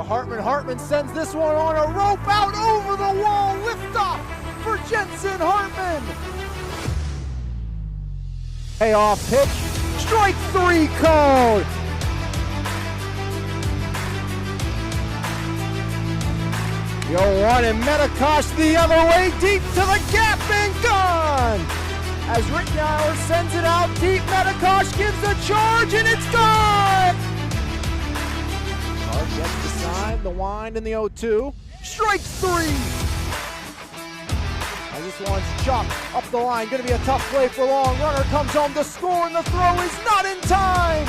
Hartman sends this one on a rope out over the wall. Liftoff for Jensen Hartman. Payoff pitch. Strike 3 called. Yough and Metakosh the other way, deep to the gap and gone. As Rittenauer sends it out deep, Metakosh gives a charge and it's gone. Hard gets the sign, the wind, and the 0-2. Strike 3. As this one's chopped up the line, going to be a tough play for Long. Runner comes home to score, and the throw is not in time.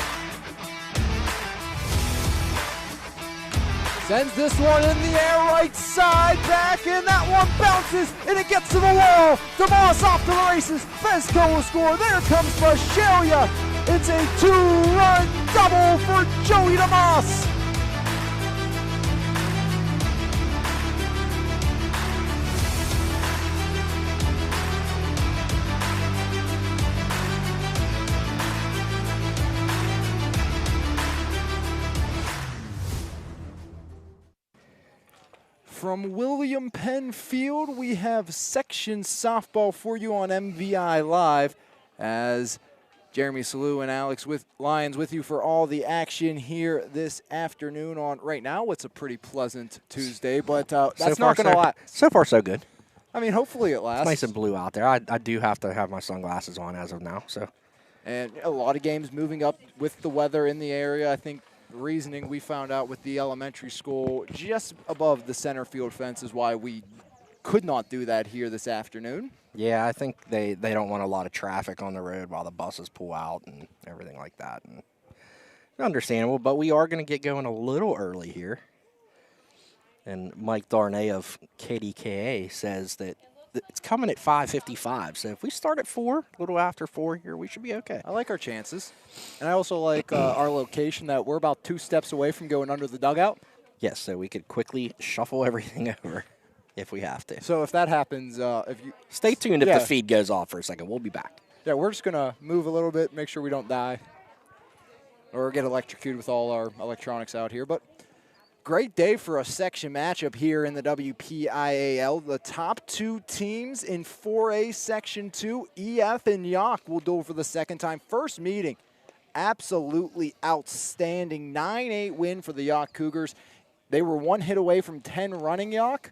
Sends this one in the air, right side, back, and that one bounces, and it gets to the wall. DeMoss off to the races. Fezco will score. There comes Brashelia. It's a 2-run double for Joey DeMoss. From William Penn Field, we have section softball for you on MVI Live, as Jeremy Salou and Alex Lyons with you for all the action here this afternoon on right now. It's a pretty pleasant Tuesday, but that's not going to last. So far, so good. I mean, hopefully it lasts. It's nice and blue out there. I do have to have my sunglasses on as of now. So, and a lot of games moving up with the weather in the area. I think reasoning we found out with the elementary school just above the center field fence is why we could not do that here this afternoon. Yeah, I think they don't want a lot of traffic on the road while the buses pull out and everything like that. And understandable, but we are going to get going a little early here. And Mike Darnay of KDKA says that it's coming at 5:55. So if we start at 4, a little after 4 here, we should be okay. I like our chances. And I also like our location, that we're about 2 steps away from going under the dugout. Yes, so we could quickly shuffle everything over if we have to. So if that happens, if you stay tuned if the feed goes off for a second. We'll be back. Yeah, we're just going to move a little bit, make sure we don't die or get electrocuted with all our electronics out here. But great day for a section matchup here in the WPIAL. The top 2 teams in 4A Section 2, EF and Yough, will duel for the second time. First meeting, absolutely outstanding 9-8 win for the Yough Cougars. They were 1 hit away from 10 running Yough,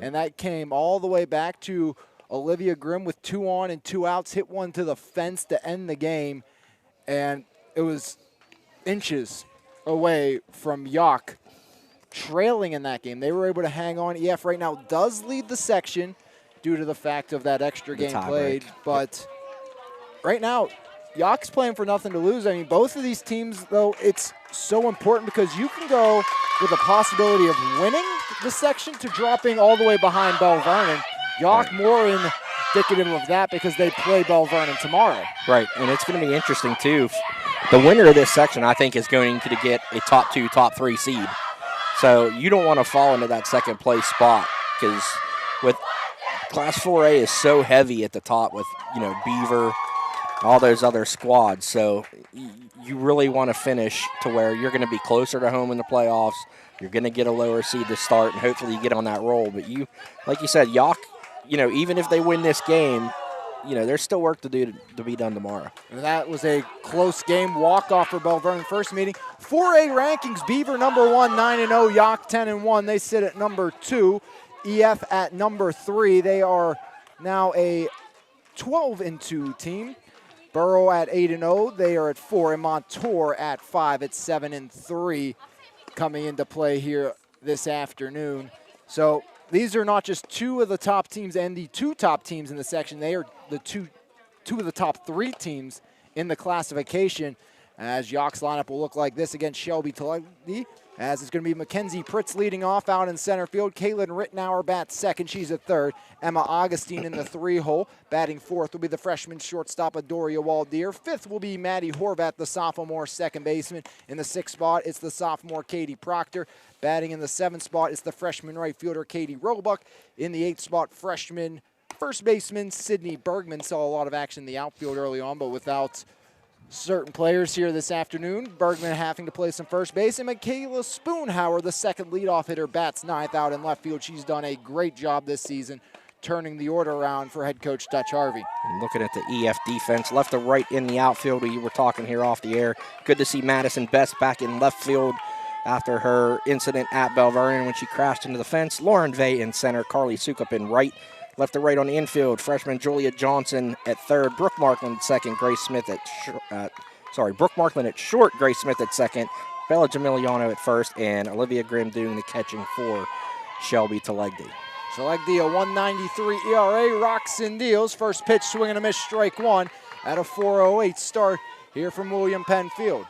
and that came all the way back to Olivia Grimm with 2 on and 2 outs, hit one to the fence to end the game, and it was inches away from Yough trailing in that game. They were able to hang on. EF right now does lead the section due to the fact of that extra game played. But right now, Yough's playing for nothing to lose. I mean, both of these teams, though, it's so important because you can go with a possibility of winning the section to dropping all the way behind Bell Vernon. Yough more indicative of that because they play Bell Vernon tomorrow. Right, and it's going to be interesting, too. The winner of this section, I think, is going to get a top 2, top 3 seed. So you don't want to fall into that second place spot because with Class 4A is so heavy at the top with, Beaver, all those other squads. So you really want to finish to where you're going to be closer to home in the playoffs. You're going to get a lower seed to start, and hopefully you get on that roll. But like you said, Yough, even if they win this game, there's still work to do to be done tomorrow. And that was a close game, walk-off for Bell Vernon first meeting. 4A rankings, Beaver number 1, 9-0, Yough 10-1. They sit at number 2. EF at number 3. They are now a 12-2 team. Borough at 8-0. They are at 4. And Montour at 5 at 7-3 coming into play here this afternoon. So these are not just 2 of the top teams and the 2 top teams in the section. They are the two of the top 3 teams in the classification. As Yough's lineup will look like this against Shelby Tully, as it's going to be Mackenzie Pritz leading off out in center field. Caitlin Rittenauer bats second. She's at third. Emma Augustine in the 3-hole. Batting fourth will be the freshman shortstop Adoria Waldeer. Fifth will be Maddie Horvat, the sophomore second baseman. In the 6th spot, it's the sophomore Katie Proctor. Batting in the 7th spot, it's the freshman right fielder Katie Roebuck. In the 8th spot, freshman first baseman Sydney Bergman. Saw a lot of action in the outfield early on, but without certain players here this afternoon. Bergman having to play some first base, and Michaela Spoonhauer, the second leadoff hitter, bats ninth out in left field. She's done a great job this season turning the order around for head coach Dutch Harvey. And looking at the EF defense, left to right in the outfield. We were talking here off the air. Good to see Madison Best back in left field after her incident at Bell Vernon when she crashed into the fence. Lauren Vay in center, Carly Sukup in right. Left to right on the infield, freshman Julia Johnson at third, Brooke Markland at second, Grace Smith at Brooke Markland at short, Grace Smith at second, Bella Jamiliano at first, and Olivia Grimm doing the catching for Shelby Telegdi. Telegdi, a 1.93 ERA, rocks and deals. First pitch, swing and a miss, strike one at a 4.08 start here from William Penn Field.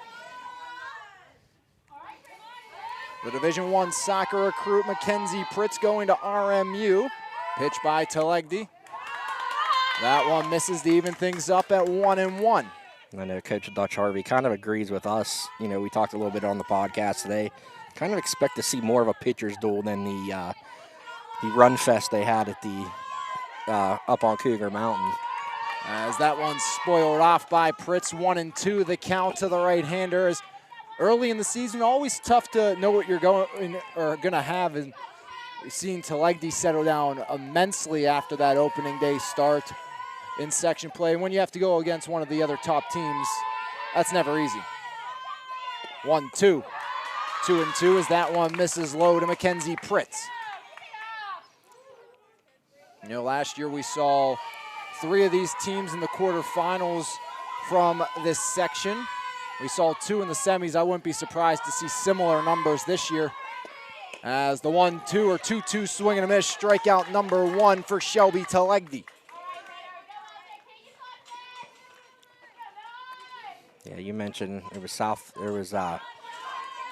The Division I soccer recruit Mackenzie Pritz going to RMU. Pitch by Telegdi. That one misses to even things up at 1-1. I know Coach Dutch Harvey kind of agrees with us. You know, we talked a little bit on the podcast today. Kind of expect to see more of a pitcher's duel than the run fest they had at the up on Cougar Mountain. As that one spoiled off by Pritz, 1-2 the count to the right-hander. Is early in the season, always tough to know what you're going to have. And we've seen Telegdi settle down immensely after that opening day start in section play. And when you have to go against one of the other top teams, that's never easy. 1-2. 2-2 as that one misses low to Mackenzie Pritz. You know, last year we saw 3 of these teams in the quarterfinals from this section. We saw 2 in the semis. I wouldn't be surprised to see similar numbers this year. As the 1-2 or 2-2 swing and a miss, strikeout number 1 for Shelby Telegdi. Yeah, you mentioned it was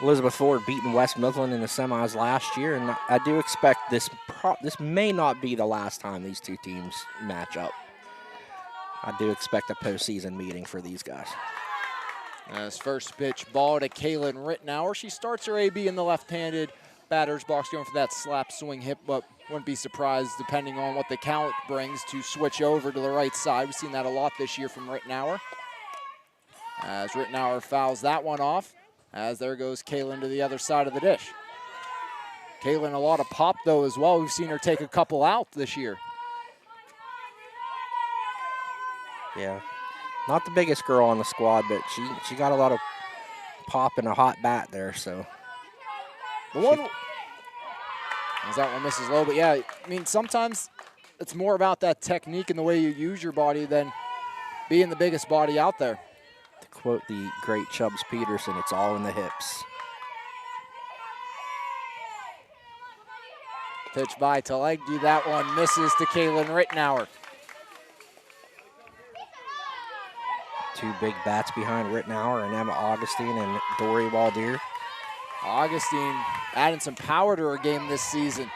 Elizabeth Ford beating West Midland in the semis last year, and I do expect this may not be the last time these two teams match up. I do expect a postseason meeting for these guys. As first pitch ball to Kaylin Rittenauer. She starts her AB in the left-handed batter's box, going for that slap swing hit, but wouldn't be surprised, depending on what the count brings, to switch over to the right side. We've seen that a lot this year from Rittenauer. As Rittenauer fouls that one off, as there goes Kaylin to the other side of the dish. Kaylin, a lot of pop, though, as well. We've seen her take a couple out this year. Yeah, not the biggest girl on the squad, but she got a lot of pop and a hot bat there, so. The one, as that one misses low, but yeah, I mean, sometimes it's more about that technique and the way you use your body than being the biggest body out there. To quote the great Chubbs Peterson, it's all in the hips. Pitch by Telegdi, that one misses to Kaylin Rittenauer. 2 big bats behind Rittenauer and Emma Augustine and Dory Waldeer. Augustine adding some power to her game this season.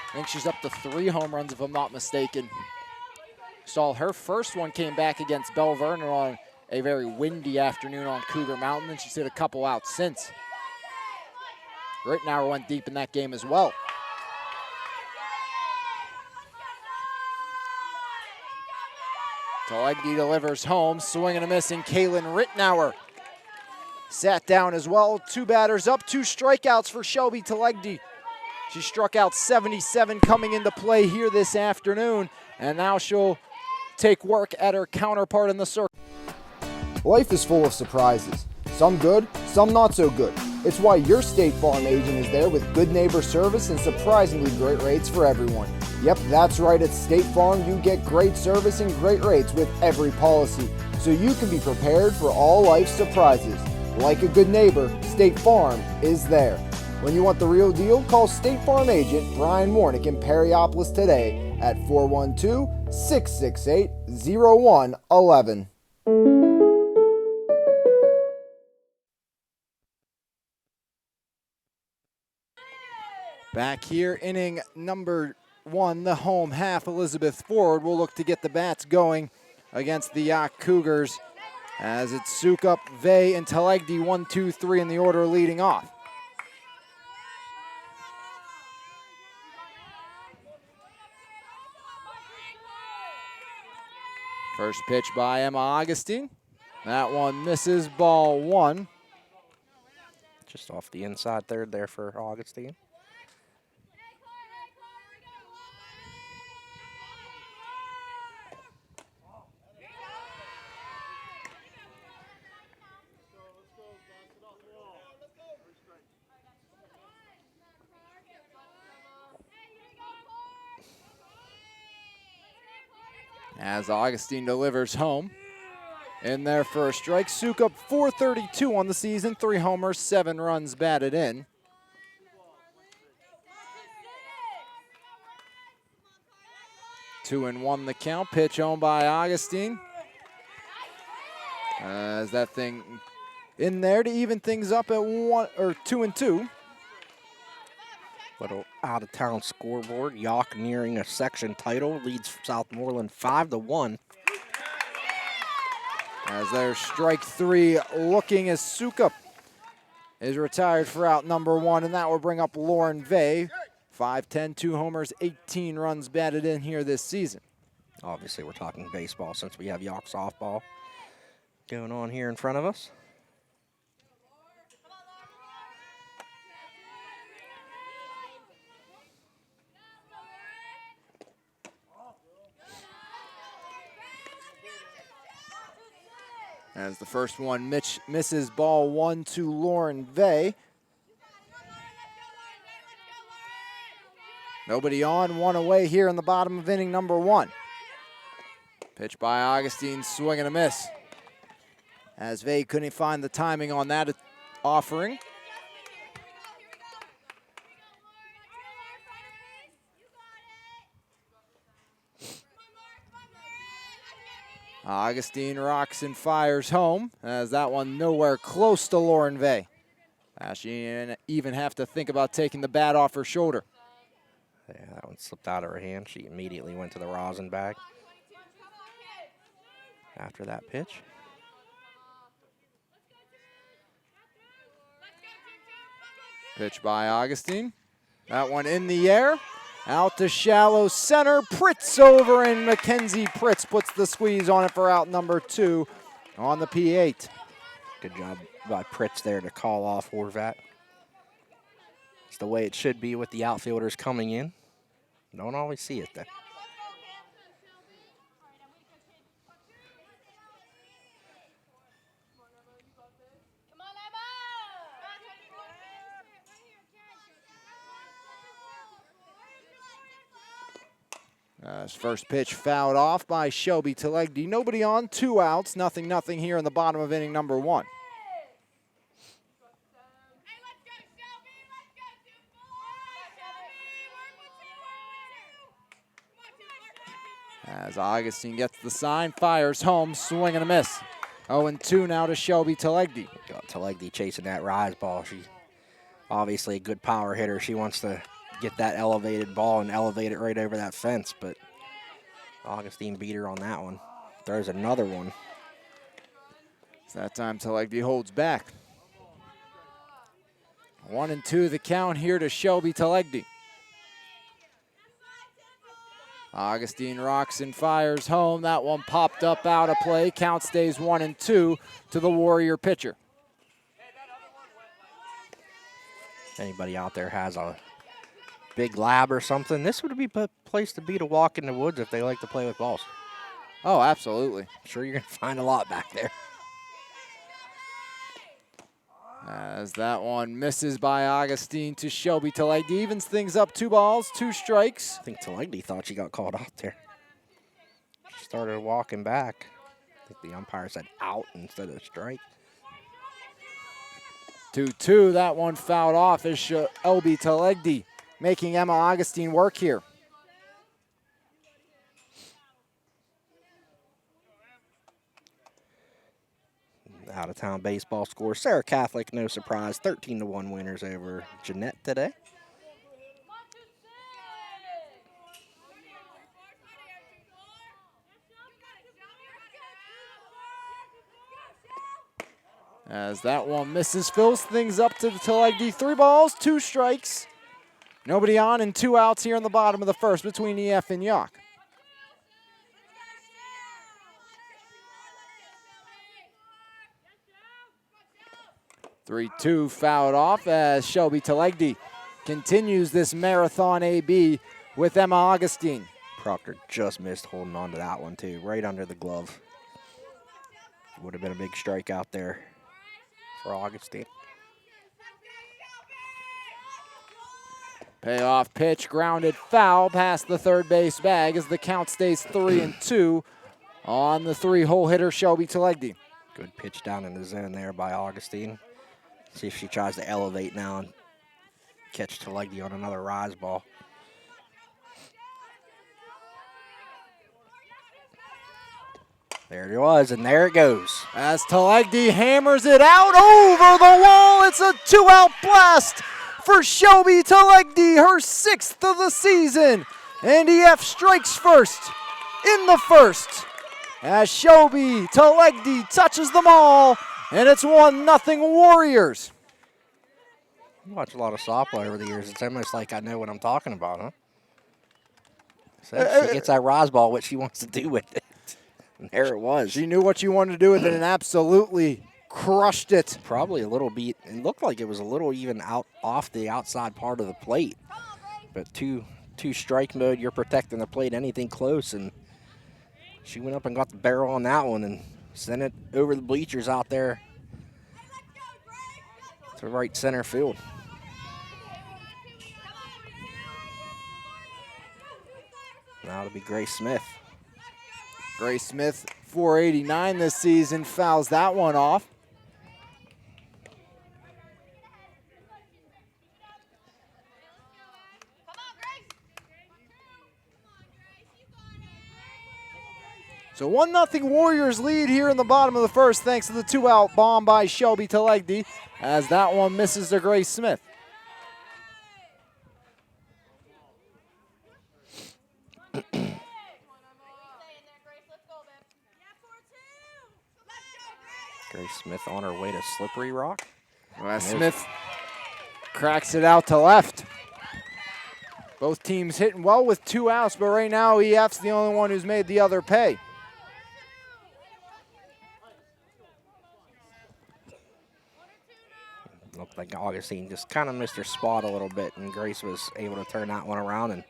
I think she's up to 3 home runs, if I'm not mistaken. Saw her first one came back against Bell Vernon on a very windy afternoon on Cougar Mountain, and she's hit a couple out since. Rittenauer went deep in that game as well. Telegdi delivers home, swing and a miss, and Kaylin Rittenauer sat down as well. 2 batters up, 2 strikeouts for Shelby Telegdi. She struck out 77 coming into play here this afternoon, and now she'll take work at her counterpart in the circle. Life is full of surprises, some good, some not so good. It's why your State Farm agent is there with good neighbor service and surprisingly great rates for everyone. Yep, that's right, at State Farm you get great service and great rates with every policy, so you can be prepared for all life's surprises. Like a good neighbor, State Farm is there. When you want the real deal, call State Farm agent Brian Warnick in Perryopolis today at 412-668-0111. Back here, inning number 1, the home half. Elizabeth Ford will look to get the bats going against the Yough Cougars, as it's Sukup, Vay, and Telegdi 1, 2, 3 in the order leading off. First pitch by Emma Augustine. That one misses, ball 1. Just off the inside third there for Augustine. As Augustine delivers home. In there for a strike. Sukup .432 on the season, 3 homers, 7 runs batted in. Two and 1 the count. Pitch owned by Augustine. As that thing in there to even things up at 2 and 2. Little out-of-town scoreboard. Yough nearing a section title, leads Southmoreland 5-1. As there's strike 3 looking as Sukup is retired for out number 1, and that will bring up Lauren Vey. 5'10", 2 homers, 18 runs batted in here this season. Obviously, we're talking baseball since we have Yough softball going on here in front of us. As the first one misses, ball 1 to Lauren Vey. Nobody on, 1 away here in the bottom of inning number 1. Pitch by Augustine, swing and a miss. As Vey couldn't find the timing on that offering. Augustine rocks and fires home, as that one nowhere close to Lauren Vey. She didn't even have to think about taking the bat off her shoulder. Yeah, that one slipped out of her hand. She immediately went to the rosin bag after that pitch. Pitch by Augustine. That one in the air. Out to shallow center. Pritz over, and Mackenzie Pritz puts the squeeze on it for out number 2 on the P8. Good job by Pritz there to call off Horvat. It's the way it should be with the outfielders coming in. Don't always see it though. His first pitch fouled off by Shelby Telegdi. Nobody on, 2 outs, 0-0 here in the bottom of inning number 1. As Augustine gets the sign, fires home, swing and a miss. 0-2 now to Shelby Telegdi. Got Telegdi chasing that rise ball. She's obviously a good power hitter. She wants to get that elevated ball and elevate it right over that fence, but Augustine beat her on that one. There's another one. So that time Telegdi holds back. 1-2 the count here to Shelby Telegdi. Augustine rocks and fires home. That one popped up out of play. Count stays 1-2 to the Warrior pitcher. Anybody out there has a big lab or something, this would be a place to be to walk in the woods if they like to play with balls. Oh, absolutely. I'm sure you're going to find a lot back there. As that one misses by Augustine to Shelby Telegdi. Evens things up, 2 balls, 2 strikes. I think Telegdi thought she got called out there. She started walking back. I think the umpire said out instead of strike. 2-2, that one fouled off as Shelby Telegdi making Emma Augustine work here. Out-of-town baseball score. Sarah Catholic, no surprise, 13-1 winners over Jeanette today. As that one misses, fills things up to the Telegdi. 3 balls, 2 strikes. Nobody on and 2 outs here in the bottom of the first between EF and Yough. 3-2 fouled off as Shelby Telegdi continues this marathon AB with Emma Augustine. Proctor just missed holding on to that one too, right under the glove. Would have been a big strike out there for Augustine. Payoff pitch, grounded foul past the third base bag as the count stays 3-2 on the 3-hole hitter Shelby Telegdi. Good pitch down in the zone there by Augustine. See if she tries to elevate now and catch Telegdi on another rise ball. There it was, and there it goes. As Telegdi hammers it out over the wall, it's a 2-out blast for Shelby Telegdi, her 6th of the season. And EF strikes first in the first as Shelby Telegdi touches them all, and it's 1-0 Warriors. You watch a lot of softball over the years. It's almost like I know what I'm talking about, huh? So she gets that rise ball, what she wants to do with it. And there it was. She knew what she wanted to do with it and absolutely crushed it. Probably a little beat. It looked like it was a little even out off the outside part of the plate. But two strike mode, you're protecting the plate, anything close, and she went up and got the barrel on that one and sent it over the bleachers out there to right center field. Now it'll be Grace Smith. Grace Smith, 489 this season, fouls that one off. So 1-0 Warriors lead here in the bottom of the first thanks to the 2-out bomb by Shelby Telegdi as that one misses to Grace Smith. Grace Smith on her way to Slippery Rock. Well, Smith cracks it out to left. Both teams hitting well with 2 outs, but right now EF's the only one who's made the other pay. Looked like Augustine just kind of missed her spot a little bit, and Grace was able to turn that one around and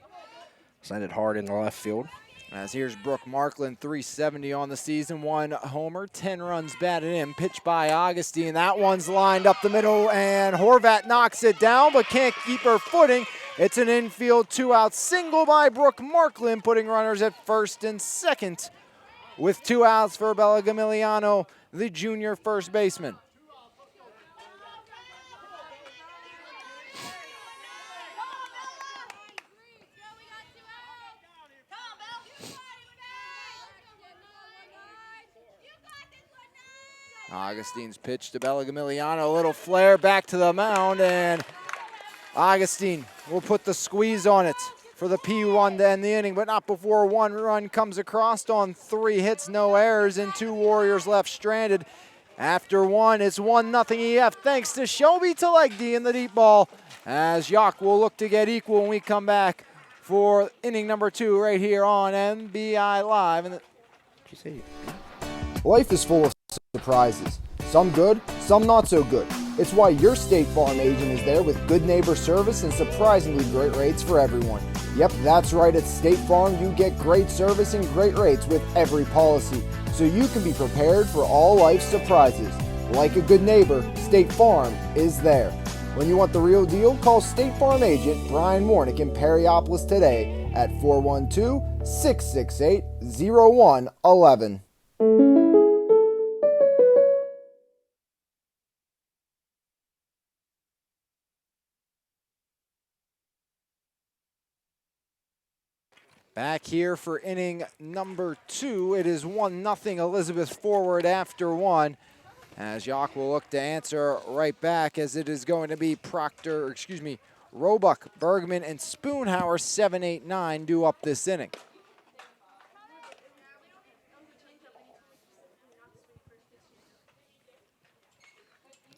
send it hard in the left field. As here's Brooke Markland, 370 on the season, 1 homer, 10 runs batted in, pitched by Augustine. That one's lined up the middle, and Horvat knocks it down, but can't keep her footing. It's an infield 2-out single by Brooke Markland, putting runners at first and second, with 2 outs for Bella Gamiliano, the junior first baseman. Augustine's pitch to Bella Gamiliano, a little flare back to the mound, and Augustine will put the squeeze on it for the P1 to end the inning, but not before 1 run comes across on 3 hits, no errors, and 2 Warriors left stranded. After 1, it's 1-0 EF, thanks to Shelby Telegdi in the deep ball, as Yough will look to get equal when we come back for inning number 2 right here on MVI Live. Life is full of surprises. Some good, some not so good. It's why your State Farm agent is there with good neighbor service and surprisingly great rates for everyone. Yep, that's right, at State Farm you get great service and great rates with every policy, so you can be prepared for all life's surprises. Like a good neighbor, State Farm is there. When you want the real deal, call State Farm agent Brian Warnick in Perryopolis today at 412-668-0111. Back here for inning number 2. It is 1-0 Elizabeth forward after 1. As Yough will look to answer right back, as it is going to be Roebuck, Bergman, and Spoonhauer 7, 8, 9 due up this inning.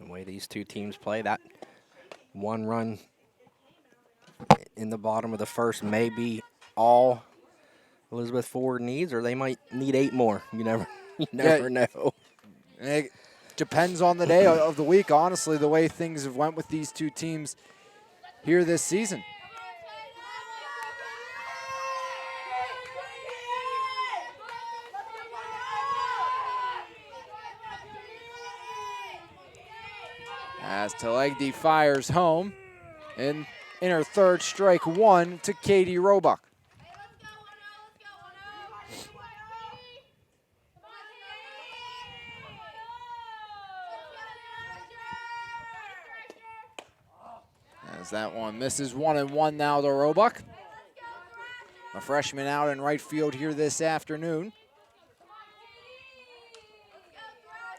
The way these two teams play, that 1 run in the bottom of the first may be all Elizabeth Forward needs, or they might need 8 more. You never know. depends on the day of the week, honestly, the way things have went with these two teams here this season. As Telegdi fires home in her third, strike one to Katie Roebuck. As that one misses, 1-1 now to Roebuck. A freshman out in right field here this afternoon.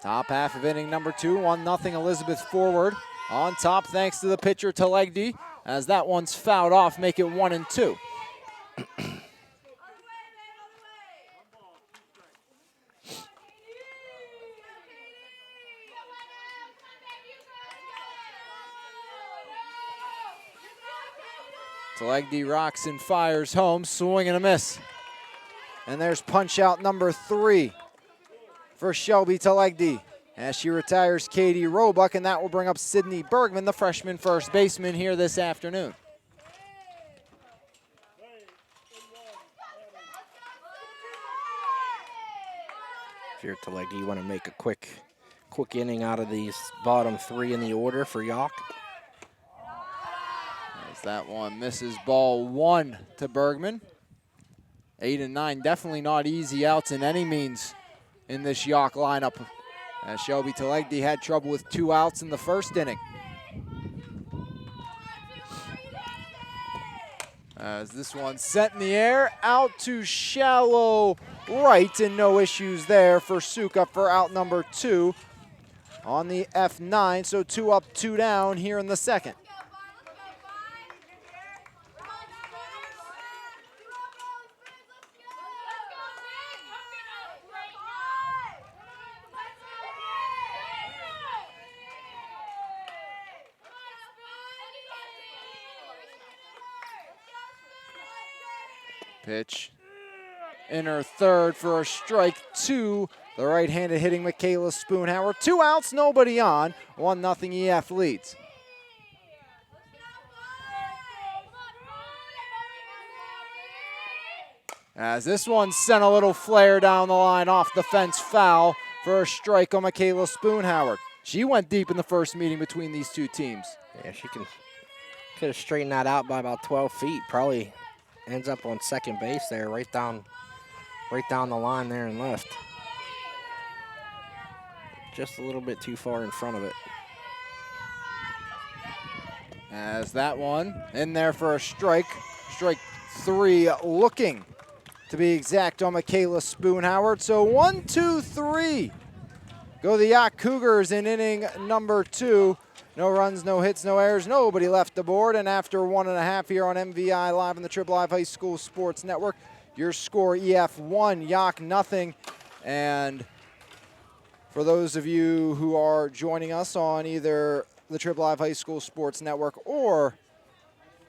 Top half of inning number 2, 1-0 Elizabeth forward. On top thanks to the pitcher Telegdi, as that one's fouled off, make it 1-2. Telegdi rocks and fires home, swing and a miss. And there's punch out number 3 for Shelby Telegdi as she retires Katie Roebuck, and that will bring up Sydney Bergman, the freshman first baseman here this afternoon. If you're Telegdi, you want to make a quick inning out of these bottom 3 in the order for Yough. As that one misses, ball 1 to Bergman. 8 and 9, definitely not easy outs in any means in this Yough lineup, as Shelby Telegdi had trouble with 2 outs in the first inning. As this one sent in the air, out to shallow right, and no issues there for Suka for out number 2 on the F9, so 2 up, 2 down here in the second. Pitch in her third for a strike 2. The right-handed hitting Michaela Spoonhauer. 2 outs, nobody on. 1-0 EF leads. As this one sent a little flare down the line off the fence, foul for a strike on Michaela Spoonhauer. She went deep in the first meeting between these two teams. Yeah, she could have straightened that out by about 12 feet. Probably ends up on second base there, right down the line there and left. Just a little bit too far in front of it. As that one in there for a strike. Strike 3 looking to be exact on Michaela Spoonhauer. So 1, 2, 3. Go the Yough Cougars in inning number 2. No runs, no hits, no errors, nobody left the board. And after 1.5 here on MVI Live on the Triple Live High School Sports Network, your score EF 1, Yough 0. And for those of you who are joining us on either the Triple Live High School Sports Network or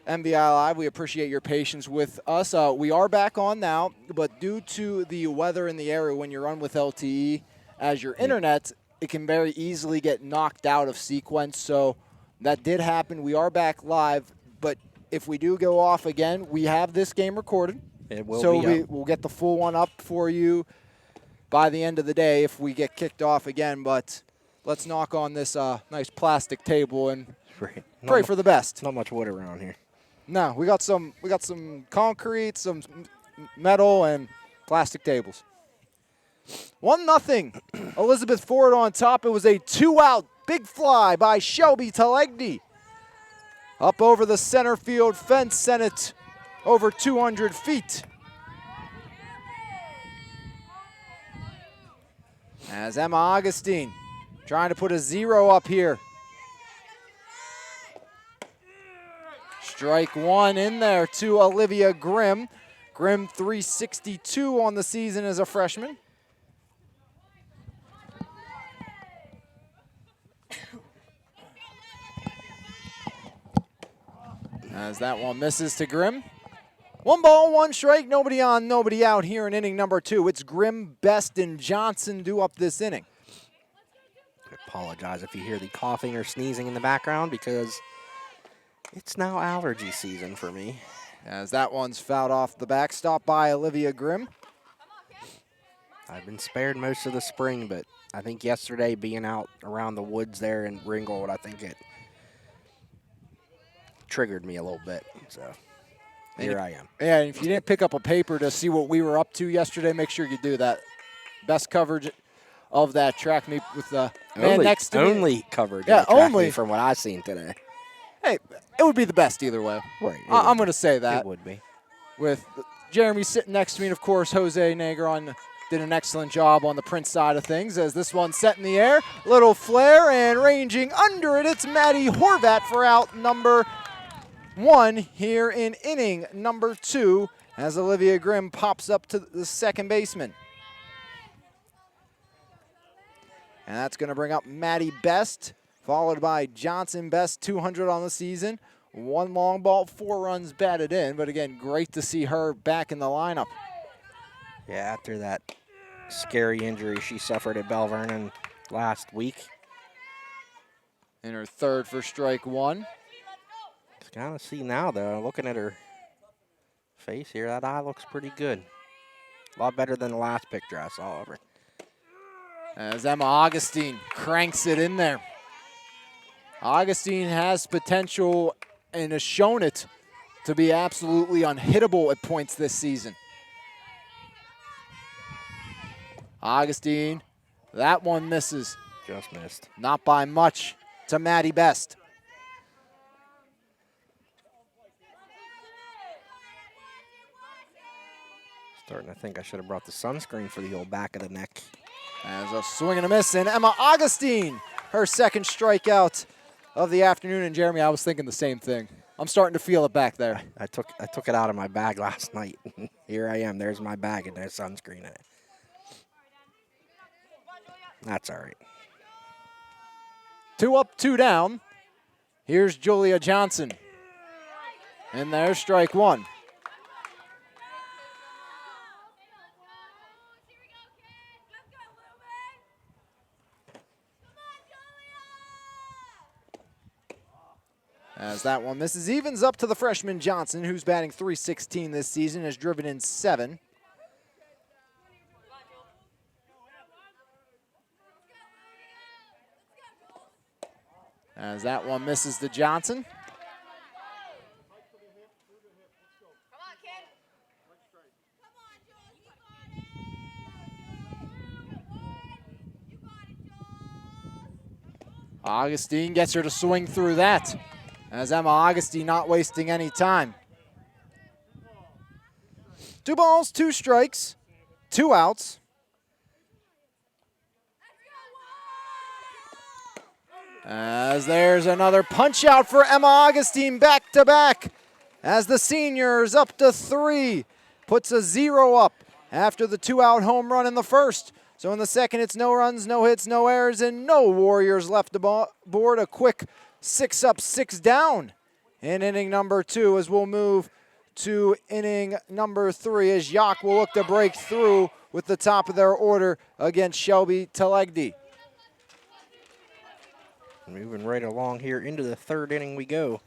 MVI Live, we appreciate your patience with us. We are back on now, but due to the weather in the area when you're on with LTE, as your internet, it can very easily get knocked out of sequence. So that did happen. We are back live, but if we do go off again, we have this game recorded. It will so be up. We'll get the full one up for you by the end of the day if we get kicked off again. But let's knock on this nice plastic table and pray for the best. Not much wood around here. No, we got some concrete, some metal, and plastic tables. 1-0. Elizabeth Ford on top. It was a 2-out big fly by Shelby Telegdi. Up over the center field fence, sent it over 200 feet. As Emma Augustine trying to put a 0 up here. Strike 1 in there to Olivia Grimm. Grimm 362 on the season as a freshman. As that one misses to Grimm. 1 ball, 1 strike, nobody on, nobody out here in inning number 2. It's Grimm, Best, and Johnson due up this inning. apologize if you hear the coughing or sneezing in the background because it's now allergy season for me. As that one's fouled off the backstop by Olivia Grimm. I've been spared most of the spring, but I think yesterday being out around the woods there in Ringgold, I think it triggered me a little bit. So here I am. Yeah, and if you didn't pick up a paper to see what we were up to yesterday, make sure you do that. Best coverage of that track meet with the man next to me. Only coverage Yeah, of the track only. meet from what I've seen today. Hey, it would be the best either way. Right. I'm going to say that. It would be. With Jeremy sitting next to me, and of course, Jose Negron did an excellent job on the print side of things as this one's set in the air. Little flare and ranging under it. It's Maddie Horvat for out number 1 here in inning number 2 as Olivia Grimm pops up to the second baseman. And that's going to bring up Maddie Best, followed by Johnson Best, 200 on the season. 1 long ball, 4 runs batted in. But again, great to see her back in the lineup. Yeah, after that scary injury she suffered at Bell Vernon last week. In her 3rd for strike 1. Kind of see now, though, looking at her face here, that eye looks pretty good. A lot better than the last picture I saw of her. As Emma Augustine cranks it in there. Augustine has potential and has shown it to be absolutely unhittable at points this season. Augustine, that one misses. Just missed. Not by much to Maddie Best. Starting to think I should have brought the sunscreen for the old back of the neck. As a swing and a miss, and Emma Augustine, her 2nd strikeout of the afternoon. And Jeremy, I was thinking the same thing. I'm starting to feel it back there. I took it out of my bag last night. Here I am. There's my bag and there's sunscreen in it. That's all right. 2 up, 2 down. Here's Julia Johnson. And there's strike 1. As that one misses, evens up to the freshman Johnson, who's batting .316 this season, has driven in 7. As that one misses to Johnson. Augustine gets her to swing through that. As Emma Augustine not wasting any time. 2 balls, 2 strikes, 2 outs. As there's another punch out for Emma Augustine back to back. As the seniors up to 3, puts a 0 up after the 2-out home run in the first. So in the second, it's no runs, no hits, no errors, and no Warriors left to board. A quick 6 up, 6 down in inning number 2 as we'll move to inning number 3 as Yough will look to break through with the top of their order against Shelby Telegdi. Moving right along here into the 3rd inning we go.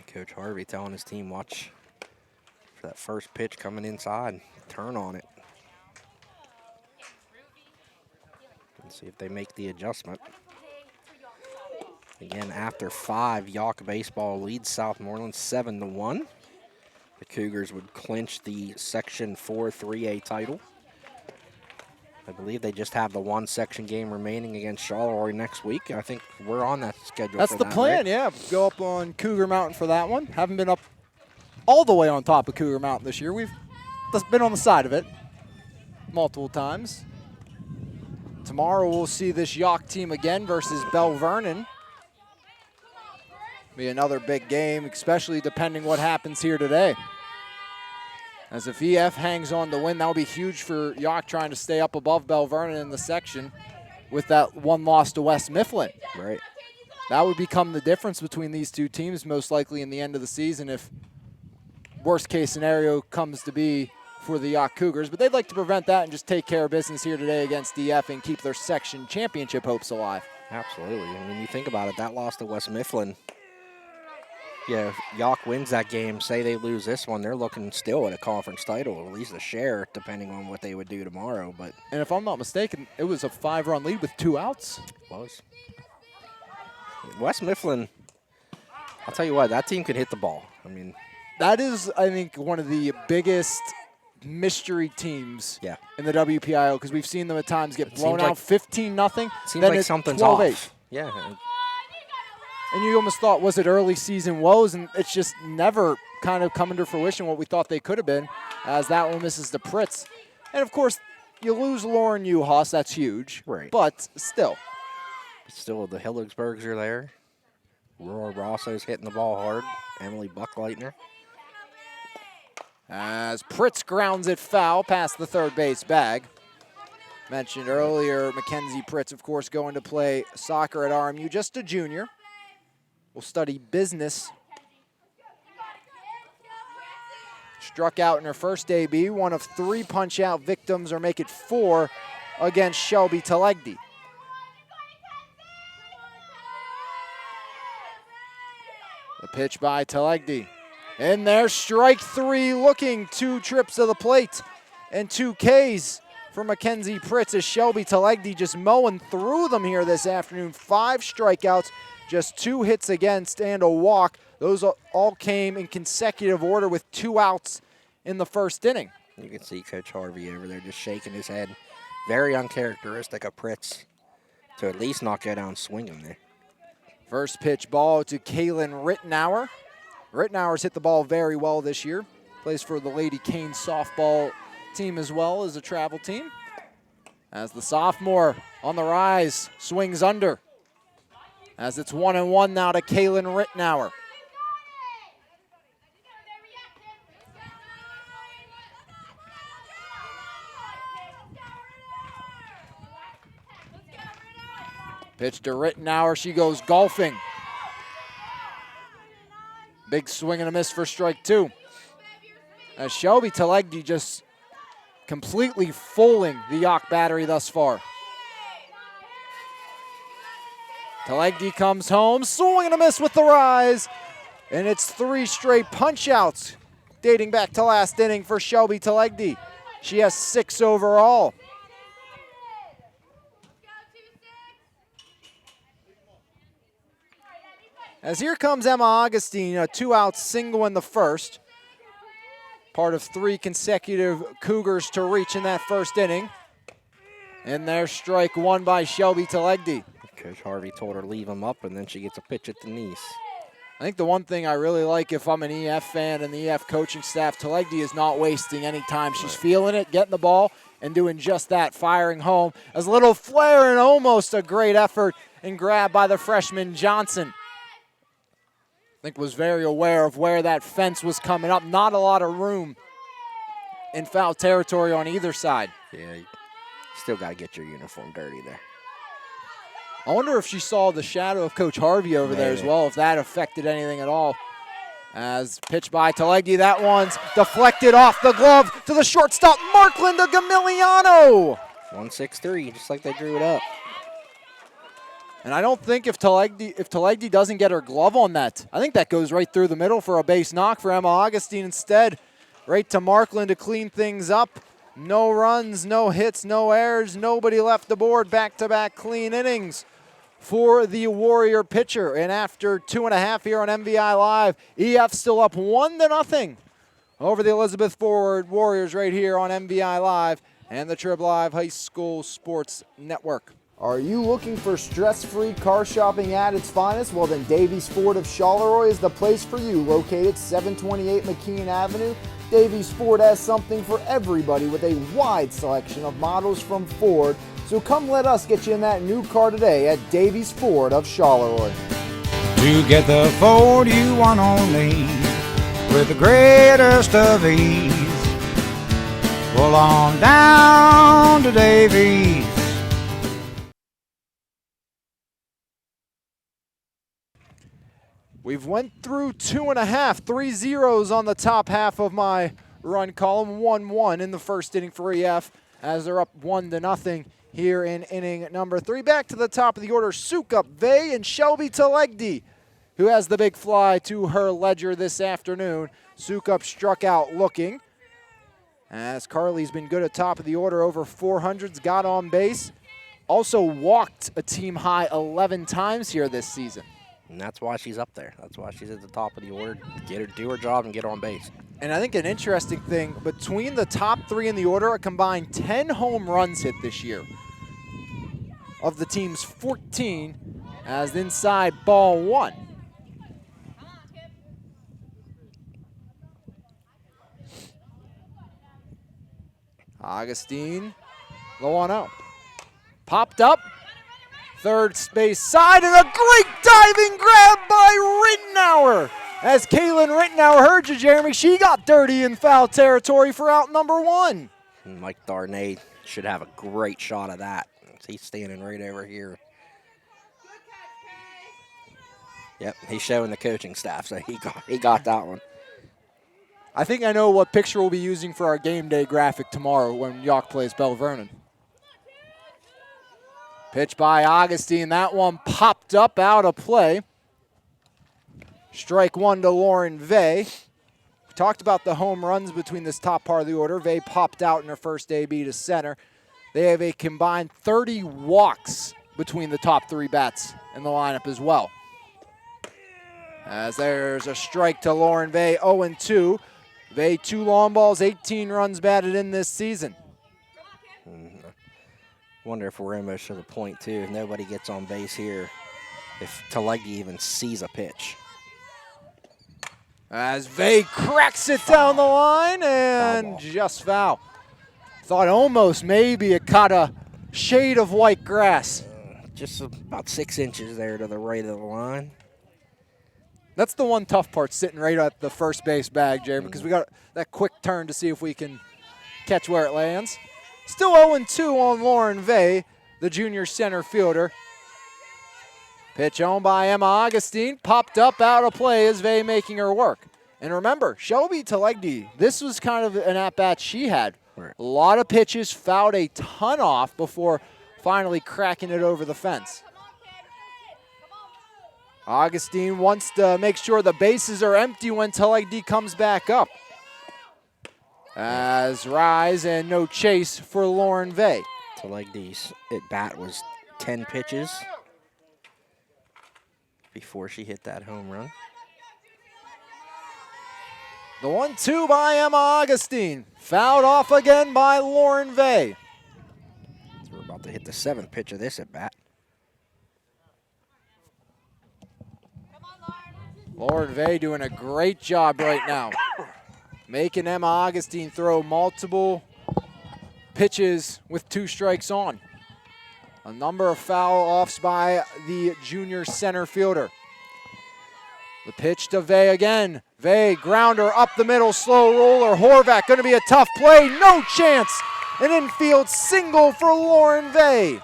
Coach Harvey telling his team, watch for that first pitch coming inside. Turn on it. And see if they make the adjustment. Again, after 5, Yough baseball leads Southmoreland 7-1. The Cougars would clinch the Section 4 3A title. I believe they just have the 1 section game remaining against Charleroi next week. I think we're on that schedule. That's for the that, plan, right? yeah. Go up on Cougar Mountain for that one. Haven't been up all the way on top of Cougar Mountain this year. We've just been on the side of it multiple times. Tomorrow we'll see this Yough team again versus Bell Vernon. Be another big game, especially depending what happens here today. As if EF hangs on to win, that'll be huge for Yough trying to stay up above Bell Vernon in the section with that 1 loss to West Mifflin. Right. that would become the difference between these two teams most likely in the end of the season if worst case scenario comes to be for the Yough Cougars. But they'd like to prevent that and just take care of business here today against DF and keep their section championship hopes alive. Absolutely. I mean, you think about it, that loss to West Mifflin. Yeah, if Yough wins that game, say they lose this one, they're looking still at a conference title, or at least a share, depending on what they would do tomorrow. But and if I'm not mistaken, it was a 5-run lead with 2 outs. It was. West Mifflin, I'll tell you what, that team could hit the ball. I mean, that is, I think, one of the biggest mystery teams in the WPIO, because we've seen them at times get blown out 15-0. Seems like something's off. Yeah. And you almost thought, was it early season woes? And it's just never kind of coming to fruition what we thought they could have been, as that one misses the Pritz. And, of course, you lose Lauren Yough, that's huge. Right. But still. Still, the Hilligsbergs are there. Aurora Rosso's hitting the ball hard. Emily Buckleitner. As Pritz grounds it foul past the third base bag. Mentioned earlier, Mackenzie Pritz, of course, going to play soccer at RMU, just a junior. Will study business. Struck out in her first debut, one of 3 punch-out victims, or make it 4 against Shelby Telegdi. The pitch by Telegdi. In there, strike 3, looking 2 trips to the plate and 2 Ks for Mackenzie Pritz as Shelby Telegdi just mowing through them here this afternoon. 5 strikeouts, just 2 hits against and a walk. Those all came in consecutive order with 2 outs in the first inning. You can see Coach Harvey over there just shaking his head. Very uncharacteristic of Pritz to at least not go down swinging there. First pitch ball to Kaylin Rittenauer. Rittenauer's hit the ball very well this year. Plays for the Lady Canes softball team as well as a travel team. As the sophomore on the rise, swings under. As it's 1-1 now to Kaylin Rittenauer. Pitch to Rittenauer, she goes golfing. Big swing and a miss for strike 2. As Shelby Telegdi just completely fooling the Yough battery thus far. Telegdi comes home, swing and a miss with the rise. And it's 3 straight punch-outs dating back to last inning for Shelby Telegdi. She has 6 overall. As here comes Emma Augustine, a 2-out single in the first. Part of 3 consecutive Cougars to reach in that first inning. And there's strike 1 by Shelby Telegdi. Coach Harvey told her leave him up, and then she gets a pitch at Denise. I think the one thing I really like if I'm an EF fan and the EF coaching staff, Telegdi is not wasting any time. She's feeling it, getting the ball, and doing just that, firing home. As a little flare and almost a great effort and grab by the freshman Johnson. I think was very aware of where that fence was coming up. Not a lot of room in foul territory on either side. Yeah, you still got to get your uniform dirty there. I wonder if she saw the shadow of Coach Harvey over there as well, if that affected anything at all. As pitched by Telegdi, that one's deflected off the glove to the shortstop, Marklinda Gamiliano. 1-6-3, just like they drew it up. And I don't think if Telegdi doesn't get her glove on that, I think that goes right through the middle for a base knock for Emma Augustine instead. Right to Markland to clean things up. No runs, no hits, no errors, nobody left the board. Back-to-back clean innings for the Warrior pitcher. And after 2.5 here on MVI Live, EF still up 1-0 over the Elizabeth Forward Warriors right here on MVI Live and the Trib Live High School Sports Network. Are you looking for stress-free car shopping at its finest? Well, then Davies Ford of Charleroi is the place for you. Located 728 McKean Avenue, Davies Ford has something for everybody with a wide selection of models from Ford. So come let us get you in that new car today at Davies Ford of Charleroi. To get the Ford you want only with the greatest of ease. Pull on down to Davies. We've went through 2.5, 3 zeros on the top half of my run column, 1-1 in the first inning for EF as they're up 1-0 here in inning number 3. Back to the top of the order, Sukup, Vey, and Shelby Talegdi, who has the big fly to her ledger this afternoon. Sukup struck out looking, as Carly's been good at top of the order, over 400s, got on base. Also walked a team high 11 times here this season. And that's why she's up there. That's why she's at the top of the order. Do her job and get on base. And I think an interesting thing, between the top 3 in the order, a combined 10 home runs hit this year. Of the team's 14, as inside ball 1. Augustine, the 1-0. Popped up, third base side, and a great diving grab by Rittenauer. As Kaylin Rittenauer heard you, Jeremy, she got dirty in foul territory for out number 1. And Mike Darnay should have a great shot of that. He's standing right over here. Yep, he's showing the coaching staff, so he got that one. I think I know what picture we'll be using for our game day graphic tomorrow when Yough plays Bell Vernon. Pitch by Augustine. That one popped up out of play. Strike 1 to Lauren Vey. We talked about the home runs between this top part of the order. Vey popped out in her first AB to center. They have a combined 30 walks between the top 3 bats in the lineup as well. As there's a strike to Lauren Vey, 0-2. Vey 2 long balls, 18 runs batted in this season. Wonder if we're almost to the point, too. If nobody gets on base here, if Talegdi even sees a pitch. As Vey cracks it down the line and just foul. Thought almost maybe it caught a shade of white grass. Just about 6 inches there to the right of the line. That's the one tough part, sitting right at the first base bag, Jeremy, because we got that quick turn to see if we can catch where it lands. Still 0-2 on Lauren Vey, the junior center fielder. Pitch on by Emma Augustine, popped up out of play as Vey making her work. And remember, Shelby Talegdi, this was kind of an at-bat she had. Right. A lot of pitches, fouled a ton off before finally cracking it over the fence. Augustine wants to make sure the bases are empty when Talegdi comes back up. As rise and no chase for Lauren Vey. Talegdi's at-bat was 10 pitches before she hit that home run. The 1-2 by Emma Augustine. Fouled off again by Lauren Vey. So we're about to hit the 7th pitch of this at-bat. Lauren Vey doing a great job right now. Making Emma Augustine throw multiple pitches with 2 strikes on. A number of foul-offs by the junior center fielder. The pitch to Vey again. Vey, grounder up the middle, slow roller. Horvath going to be a tough play. No chance. An infield single for Lauren Vey.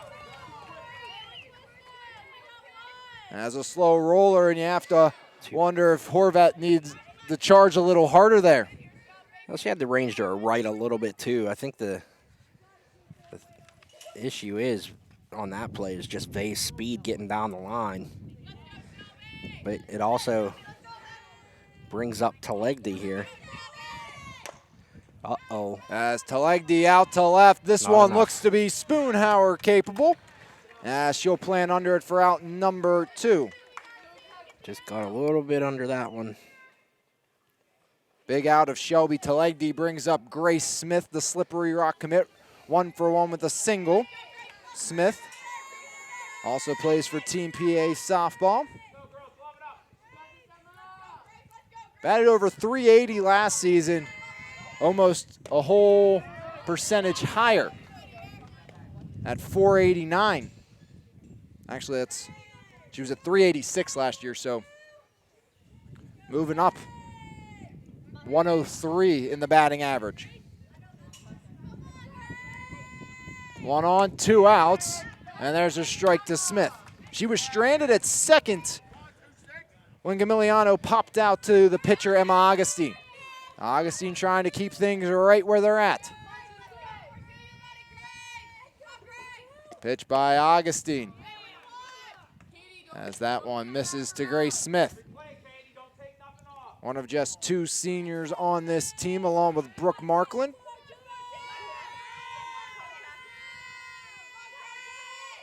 As a slow roller, and you have to wonder if Horvath needs to charge a little harder there. Well, she had the range to her right a little bit, too. I think the issue is on that play is just Vey's speed getting down the line. But it also brings up Talegdi here. Uh-oh. As Talegdi out to left, this Not one enough. looks to be Spoonhauer capable. As she'll plan under it for out number 2. Just got a little bit under that one. Big out of Shelby Talegdi brings up Grace Smith, the Slippery Rock commit. 1-for-1 with a single. Smith also plays for Team PA softball. Batted over 380 last season, almost a whole percentage higher at 489. Actually, she was at 386 last year, so moving up. 103 in the batting average. 1 on, 2 outs, and there's a strike to Smith. She was stranded at second when Gamiliano popped out to the pitcher, Emma Augustine. Augustine trying to keep things right where they're at. Pitch by Augustine. As that one misses to Grace Smith. One of just 2 seniors on this team, along with Brooke Markland.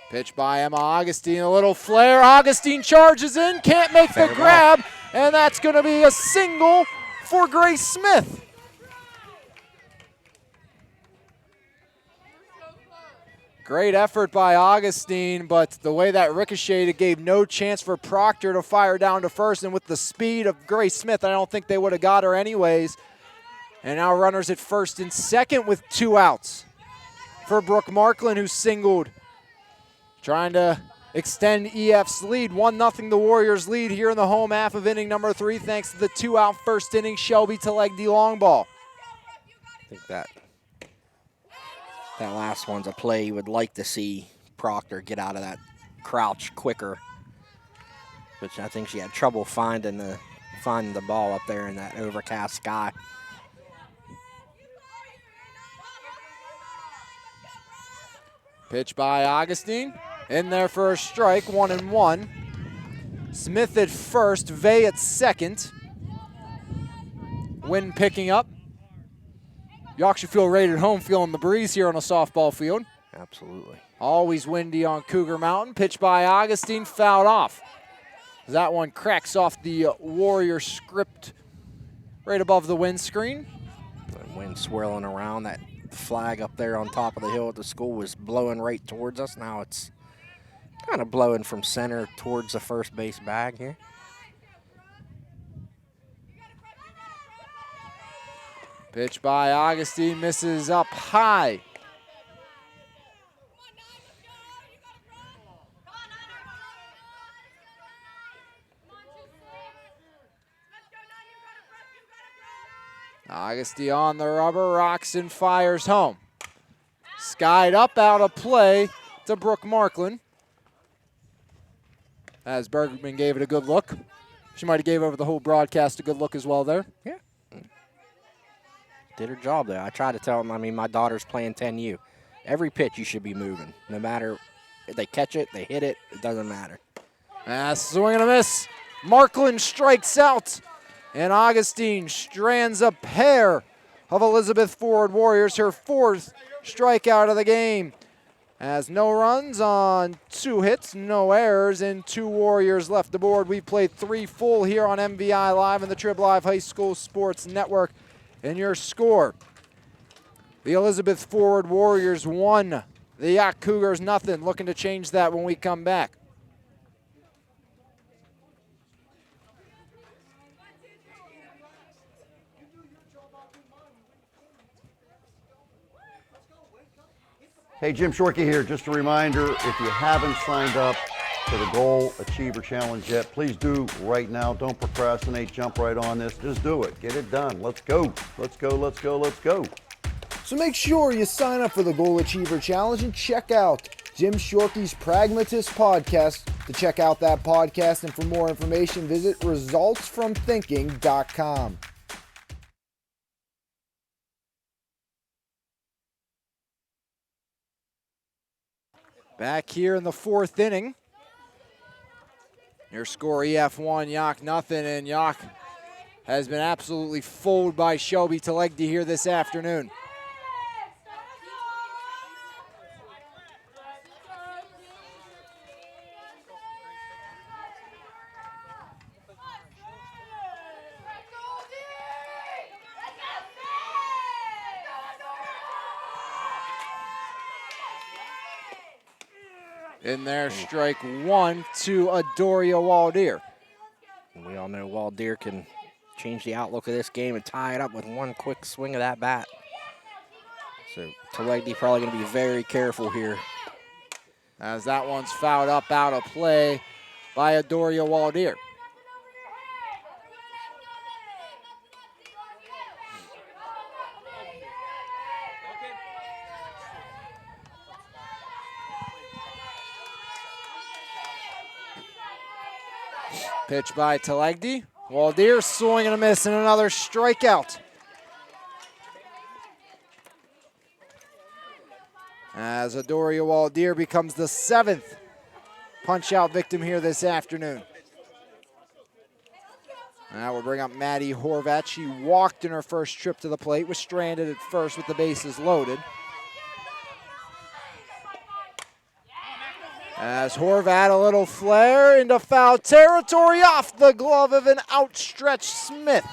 Pitch by Emma Augustine, a little flare. Augustine charges in, can't make the grab, and that's going to be a single for Grace Smith. Great effort by Augustine, but the way that ricocheted gave no chance for Proctor to fire down to first, and with the speed of Grace Smith, I don't think they would have got her anyways. And now runners at first and second with 2 outs for Brooke Markland, who singled, trying to extend EF's lead. 1-0 the Warriors lead here in the home half of inning number 3, thanks to the 2-out first inning Shelby Telegdi long ball. I think that last one's a play you would like to see Proctor get out of that crouch quicker, which I think she had trouble finding the ball up there in that overcast sky. Pitch by Augustine, in there for a strike, 1-1. Smith at first, Vey at second. Wind picking up. Yough should feel right at home, feeling the breeze here on a softball field. Absolutely. Always windy on Cougar Mountain. Pitch by Augustine, fouled off. That one cracks off the Warrior script right above the windscreen. The wind swirling around. That flag up there on top of the hill at the school was blowing right towards us. Now it's kind of blowing from center towards the first base bag here. Pitch by Augustine, misses up high. Augustine on the rubber, rocks and fires home. Skied up, out of play to Brooke Markland. As Bergman gave it a good look. She might have gave over the whole broadcast a good look as well there. Yeah. Did her job there. I try to tell them, I mean, my daughter's playing 10U. Every pitch you should be moving. No matter if they catch it, they hit it, it doesn't matter. Swing and a miss. Markland strikes out. And Augustine strands a pair of Elizabeth Ford Warriors, her 4th strikeout of the game. As no runs on 2 hits, no errors, and 2 Warriors left aboard. We played 3 full here on MVI Live and the Trib Live High School Sports Network. And your score, the Elizabeth Ford Warriors 1, the Yough Cougars nothing. Looking to change that when we come back. Hey, Jim Shorkey here. Just a reminder, if you haven't signed up for the Goal Achiever Challenge yet, please do right now. Don't procrastinate. Jump right on this. Just do it. Get it done. Let's go. Let's go. Let's go. Let's go. So make sure you sign up for the Goal Achiever Challenge and check out Jim Shorkey's Pragmatist podcast. To check out that podcast and for more information, visit resultsfromthinking.com. Back here in the 4th inning. Your score, EF1, Yough nothing, and Yough has been absolutely fooled by Shelby Telegdi here this afternoon. In there, strike 1 to Adoria Waldeer. And we all know Waldeer can change the outlook of this game and tie it up with one quick swing of that bat. So Telegdi probably going to be very careful here. As that one's fouled up out of play by Adoria Waldeer. Pitch by Talegdi. Waldeer swing and a miss and another strikeout. As Adoria Waldeer becomes the 7th punch-out victim here this afternoon. Now we'll bring up Maddie Horvat. She walked in her first trip to the plate, was stranded at first with the bases loaded. As Horvat, a little flare into foul territory off the glove of an outstretched Smith.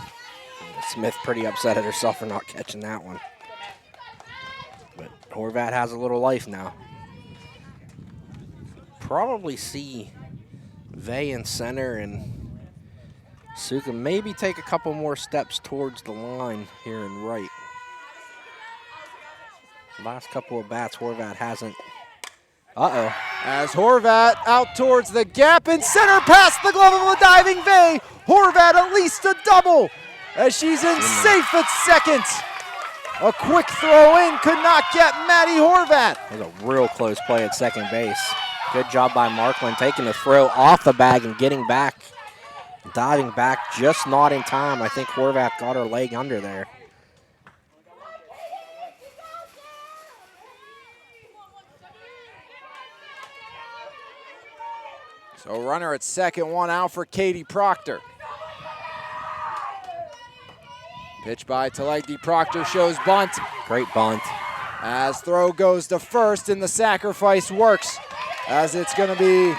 Smith pretty upset at herself for not catching that one. But Horvat has a little life now. Probably see Vey in center and Suka maybe take a couple more steps towards the line here in right. Last couple of bats, Horvat hasn't. Uh-oh. As Horvat out towards the gap in center, past the glove of a diving Vey. Horvat at least a double as she's in safe at second. A quick throw in could not get Maddie Horvat. That was a real close play at second base. Good job by Markland taking the throw off the bag and getting back. Diving back just not in time. I think Horvat got her leg under there. So runner at second, one out for Katie Proctor. Pitch by Talegdi. Proctor shows bunt. Great bunt. As throw goes to first and the sacrifice works. As it's going to be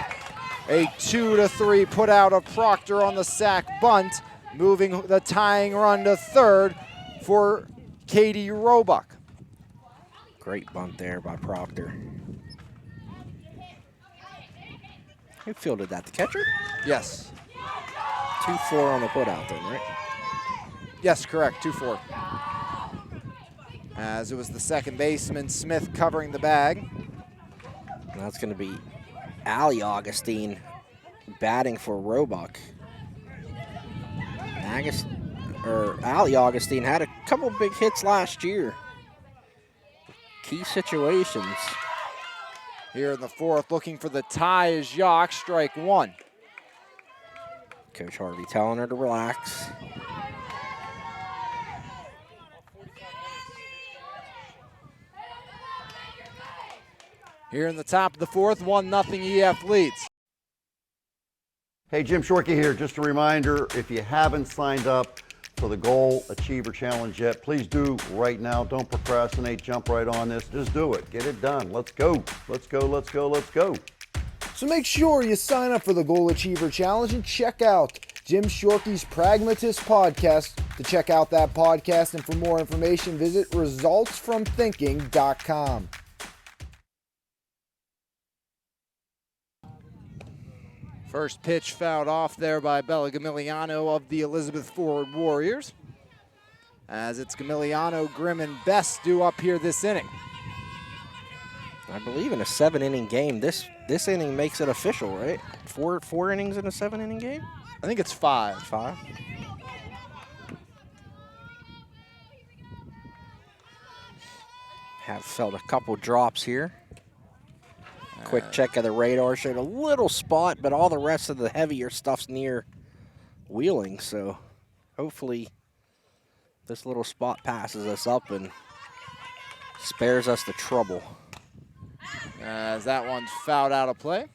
a 2-3 put out of Proctor on the sac bunt, moving the tying run to third for Katie Roebuck. Great bunt there by Proctor. Who fielded that? The catcher? Yes. 2-4 on the put out then, right? Yes, correct, 2-4. As it was the second baseman, Smith, covering the bag. That's going to be Allie Augustine batting for Roebuck. Allie Augustine had a couple big hits last year. Key situations. Here in the fourth, looking for the tie is Yough, strike one. Coach Harvey telling her to relax. Here in the top of the fourth, 1-0 EF leads. Hey, Jim Shorkey here. Just a reminder, if you haven't signed up for the Goal Achiever Challenge yet, please do right now. Don't procrastinate. Jump right on this. Just do it. Get it done. Let's go. Let's go. Let's go. Let's go. So make sure you sign up for the Goal Achiever Challenge and check out Jim Shorkey's Pragmatist podcast. To check out that podcast and for more information, visit resultsfromthinking.com. First pitch fouled off there by Bella Gamiliano of the Elizabeth Forward Warriors. As it's Gamiliano, Grimm, and Best due up here this inning. I believe in a 7-inning game, this inning makes it official, right? Four innings in a 7-inning game? I think it's 5. 5. Have felt a couple drops here. Quick check of the radar showed a little spot, but all the rest of the heavier stuff's near Wheeling, so hopefully this little spot passes us up and spares us the trouble. As that one's fouled out of play.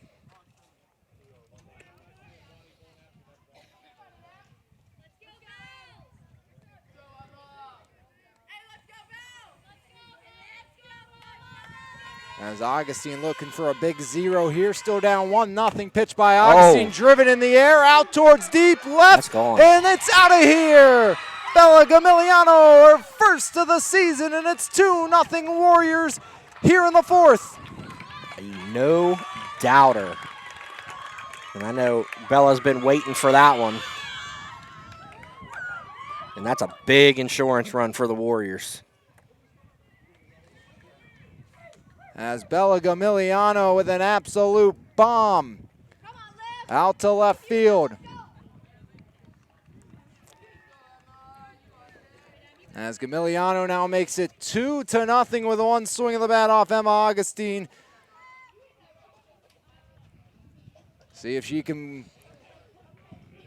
As Augustine looking for a big 0 here, still down 1-0. Pitch by Augustine, driven in the air, out towards deep left, and it's out of here. Bella Gamiliano, her first of the season, and it's 2-0 Warriors here in the fourth. A no-doubter. And I know Bella's been waiting for that one. And that's a big insurance run for the Warriors. As Bella Gamiliano with an absolute bomb out to left field. As Gamiliano now makes it 2-0 with one swing of the bat off Emma Augustine. See if she can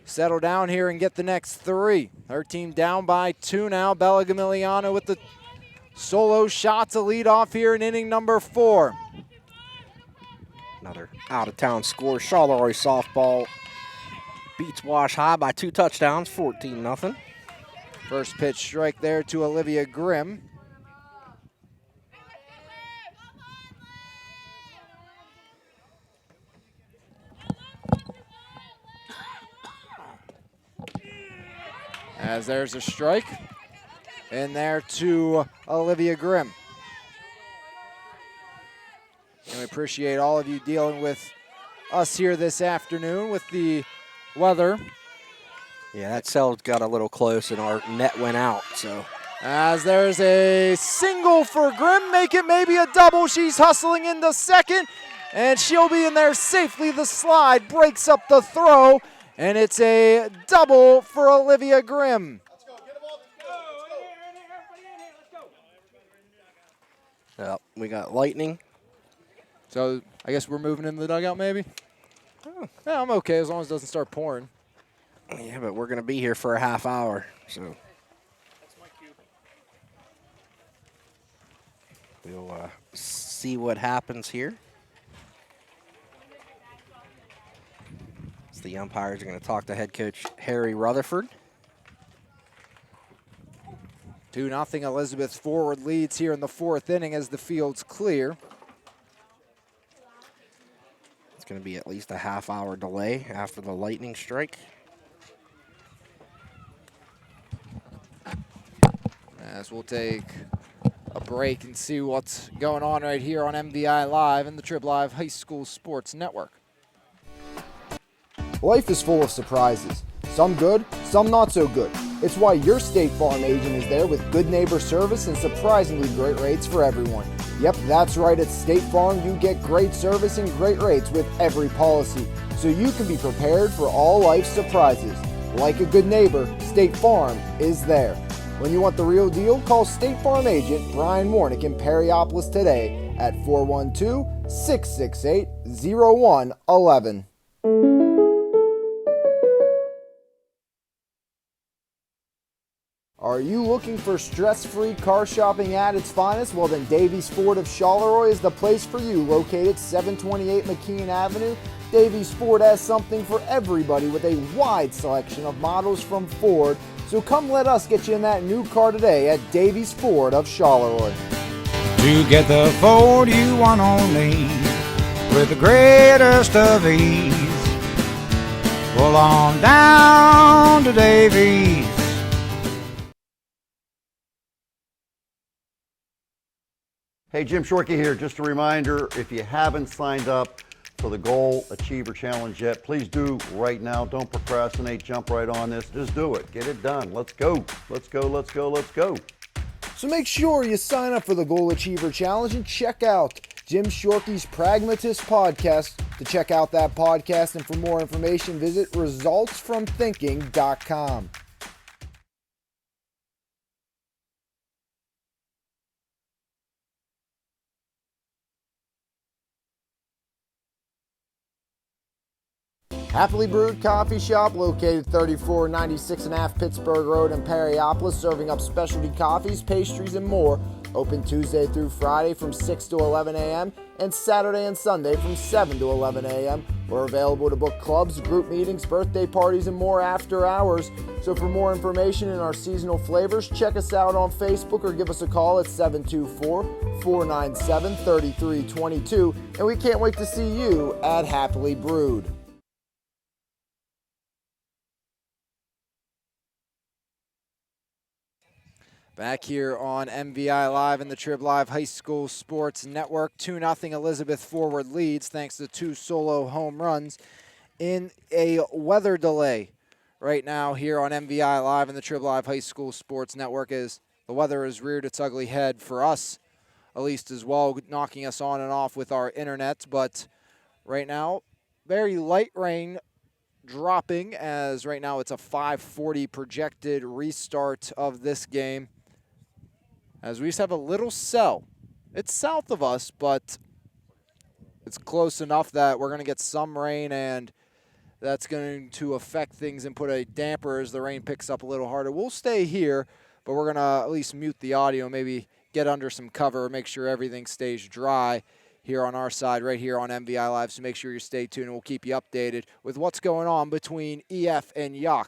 settle down here and get the next 3. Her team down by 2 now. Bella Gamiliano with the solo shot to lead off here in inning number 4. Another out-of-town score. Charleroi softball beats Wash High by 2 touchdowns, 14-0. First pitch strike there to Olivia Grimm. As there's a strike. In there to Olivia Grimm. And we appreciate all of you dealing with us here this afternoon with the weather. Yeah, that cell got a little close and our net went out, so. As there's a single for Grimm, make it maybe a double. She's hustling into second, and she'll be in there safely. The slide breaks up the throw, and it's a double for Olivia Grimm. Yep, we got lightning. So I guess we're moving into the dugout maybe? Oh, yeah, I'm okay as long as it doesn't start pouring. Yeah, but we're going to be here for a half hour, so. We'll see what happens here. So the umpires are going to talk to head coach Harry Rutherford. 2-0 Elizabeth Forward leads here in the 4th inning as the field's clear. It's going to be at least a half-hour delay after the lightning strike. As we'll take a break and see what's going on right here on MVI Live and the Trib Live High School Sports Network. Life is full of surprises. Some good, some not so good. It's why your State Farm agent is there with good neighbor service and surprisingly great rates for everyone. Yep, that's right. At State Farm, you get great service and great rates with every policy, so you can be prepared for all life's surprises. Like a good neighbor, State Farm is there. When you want the real deal, call State Farm agent Brian Warnick in Perryopolis today at 412-668-0111. Are you looking for stress-free car shopping at its finest? Well, then Davies Ford of Charleroi is the place for you. Located 728 McKean Avenue, Davies Ford has something for everybody with a wide selection of models from Ford. So come let us get you in that new car today at Davies Ford of Charleroi. To get the Ford you want only with the greatest of ease. Pull on down to Davies. Hey, Jim Shorkey here. Just a reminder, if you haven't signed up for the Goal Achiever Challenge yet, please do right now. Don't procrastinate. Jump right on this. Just do it. Get it done. Let's go. Let's go. Let's go. Let's go. So make sure you sign up for the Goal Achiever Challenge and check out Jim Shorkey's Pragmatist podcast. To check out that podcast and for more information, visit resultsfromthinking.com. Happily Brewed Coffee Shop, located 3496 and a half Pittsburgh Road in Perryopolis, serving up specialty coffees, pastries, and more. Open Tuesday through Friday from 6 to 11 a.m. and Saturday and Sunday from 7 to 11 a.m. We're available to book clubs, group meetings, birthday parties, and more after hours. So for more information in our seasonal flavors, check us out on Facebook or give us a call at 724-497-3322. And we can't wait to see you at Happily Brewed. Back here on MVI Live and the Trib Live High School Sports Network. 2-0 Elizabeth Forward leads thanks to 2 solo home runs in a weather delay right now here on MVI Live and the Trib Live High School Sports Network as the weather has reared its ugly head for us, at least as well, knocking us on and off with our internet. But right now, very light rain dropping as right now it's a 5:40 projected restart of this game. As we just have a little cell. It's south of us, but it's close enough that we're going to get some rain, and that's going to affect things and put a damper as the rain picks up a little harder. We'll stay here, but we're going to at least mute the audio, maybe get under some cover, make sure everything stays dry here on our side, right here on MVI Live. So make sure you stay tuned, and we'll keep you updated with what's going on between EF and Yough.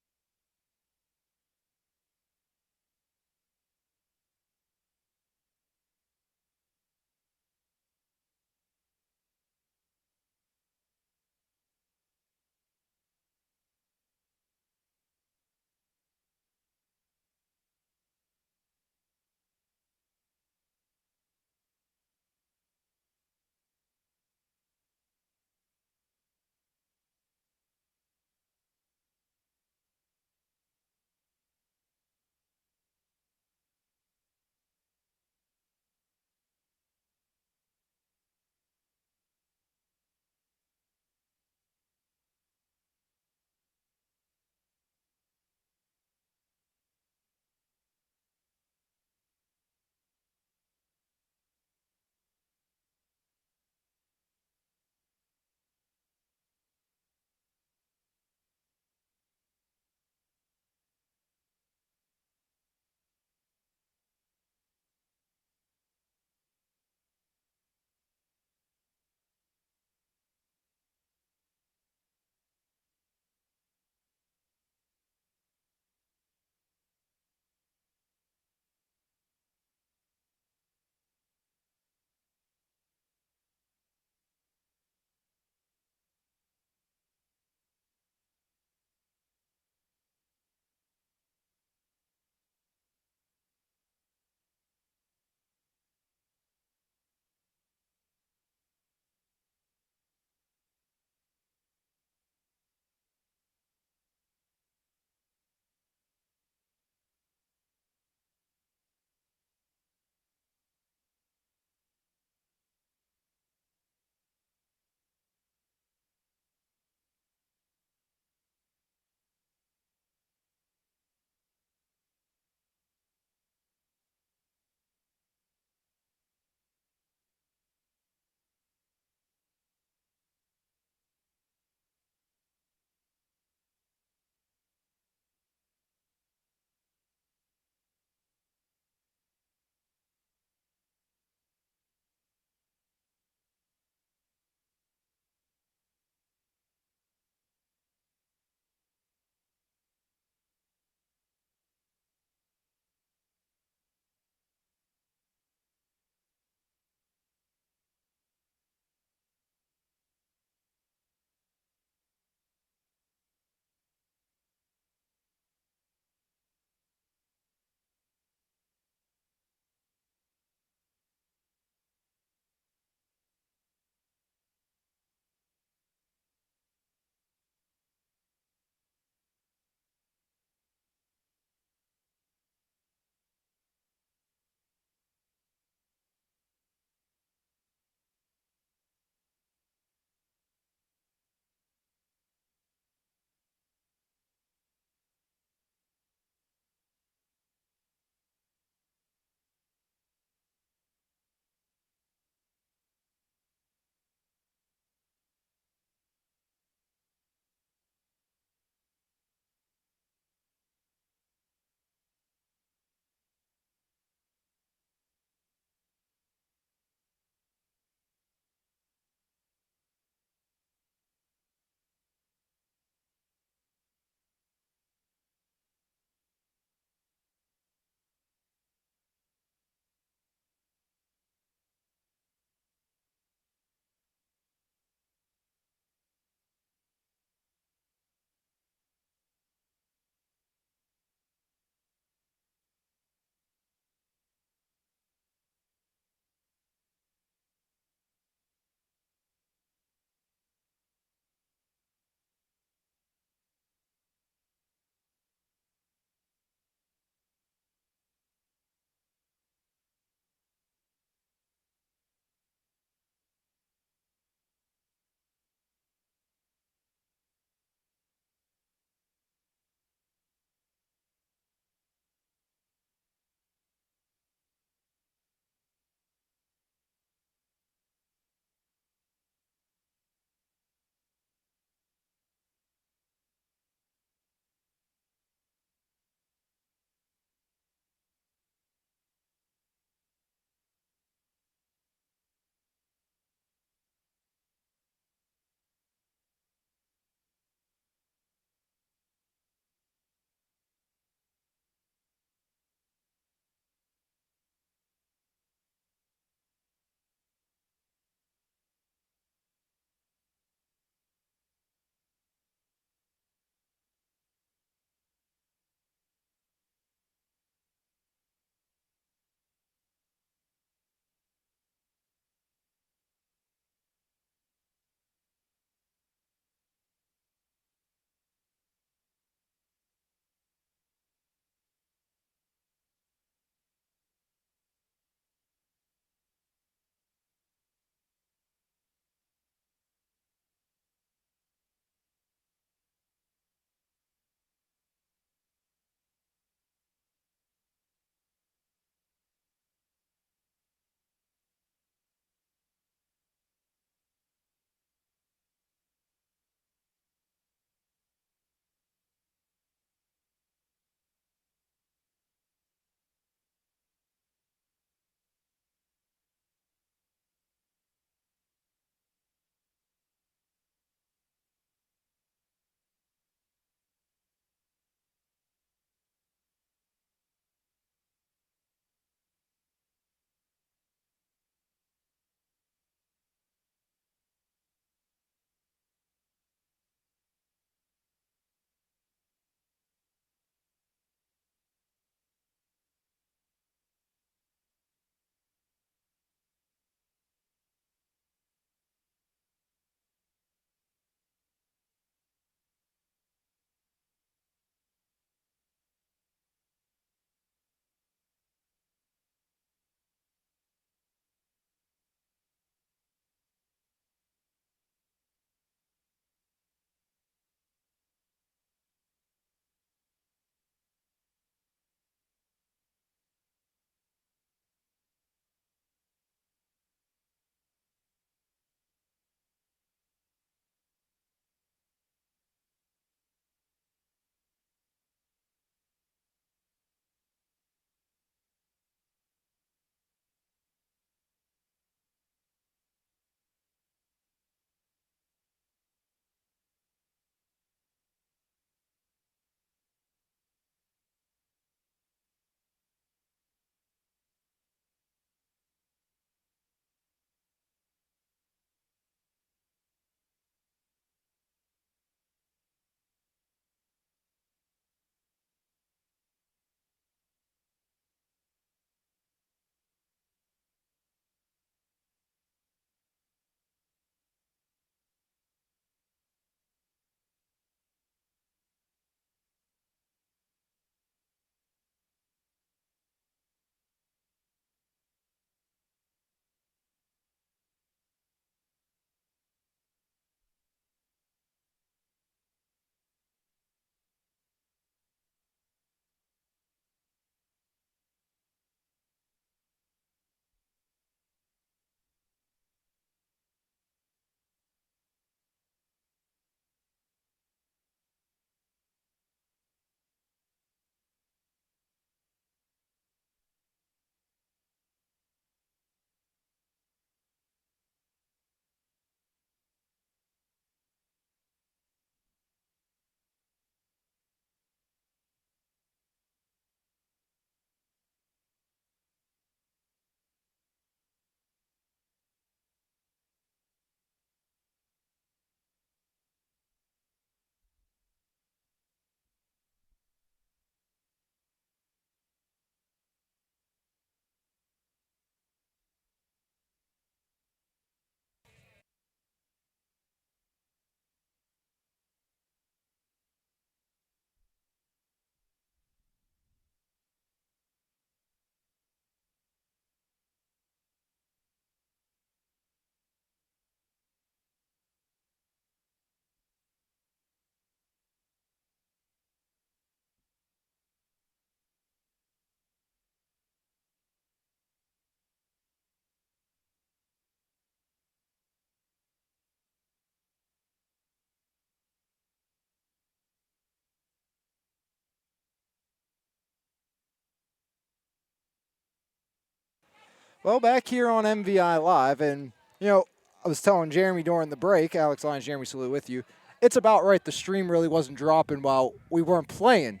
Well, back here on MVI Live, and, you know, I was telling Jeremy during the break, Alex Lyons, Jeremy Salute with you, it's about right. The stream really wasn't dropping while we weren't playing